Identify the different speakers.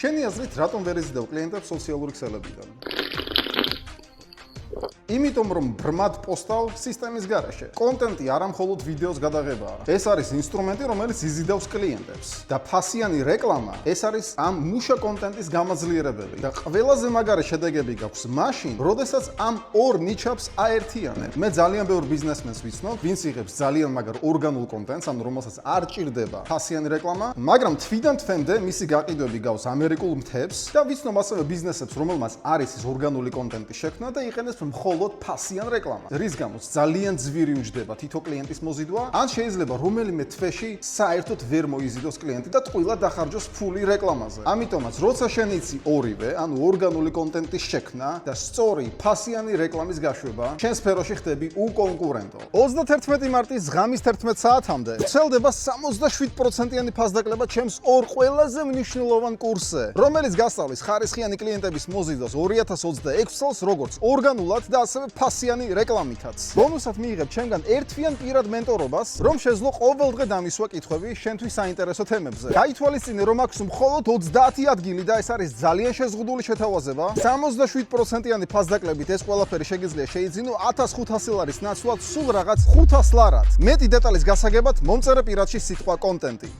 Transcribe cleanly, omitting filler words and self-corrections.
Speaker 1: შენი აზრით რატომ ვერ იზიდავ კლიენტებს სოციალური ქსელებიდან? იმიტომ რომ ბრმად პოსტავ სისტემის გარეშე. კონტენტი არა მხოლოდ ვიდეოს გადაღებაა. ეს არის ინსტრუმენტი, რომელიც იზიდავს კლიენტებს. და ფასიანი რეკლამა ეს არის ამ მუშა კონტენტის გამაძლიერებელი. და ყველაზე მაგარი შედეგები გაქვს მაშინ, როდესაც ამ ორ ნიჩაბს აერთიანებ. მე ძალიან ბევრ ბიზნესმენს ვიცნობ, ვინც იღებს ძალიან მაგარ ორგანულ კონტენტს, ანუ რომელსაც არ ჭირდება ფასიანი რეკლამა, მაგრამ თვიდან თვემდე მისი გაყიდვები გავს ამერიკულ მთებს და ვიცნობ ასევე ბიზნესებს, რომელმაც არის ეს ორგანული კონტენტი შექმნა და იყენებს მხოლოდ ფასიან რეკლამას. რის გამოც ძალიან ძვირი უჯდება თითო კლიენტის მოზიდვა, ან შეიძლება რომელიმე თვეში საერთოდ ვერ მოიზიდოს კლიენტი და ტყუილად დახარჯოს ფული რეკლამაზე. ამიტომაც, როცა შენ იცი ორივე, ანუ ორგანული კონტენტის შექმნა და სწორი ფასიანი რეკლამის გაშვება, შენ სფეროში ხდები უკონკურენტო. 31 მარტის ღამის 11 საათამდე ვრცელდება 67%-იანი ფასდაკლება ჩემს ორ ყველაზე მნიშვნელოვან კურსზე, რომელიც გასწავლის ხარისხიანი კლიენტების მოზიდვას 2026 წელს როგორც ორგანულად და ასევე ფასიანი რეკლამითაც. ბონუსად მიიღებ ჩემგან ერთვიან პირად მენტორობას, რომ შეძლო ყოველდღე დამისვა კითხვები შენთვის საინტერესო თემებზე. გაითვალისწინე, რომ აქვს მხოლოდ 30 ადგილი და ეს არის ძალიან შეზღუდული შეთავაზება. 67%-იანი ფასდაკლებით ეს ყველაფერი შეგიძლია შეიძინო 1500 ლარის ნაცვლად სულ რაღაც 500 ლარად. მეტი დეტალის გასაგებად მომწერე პირადში სიტყვა კონტენტი.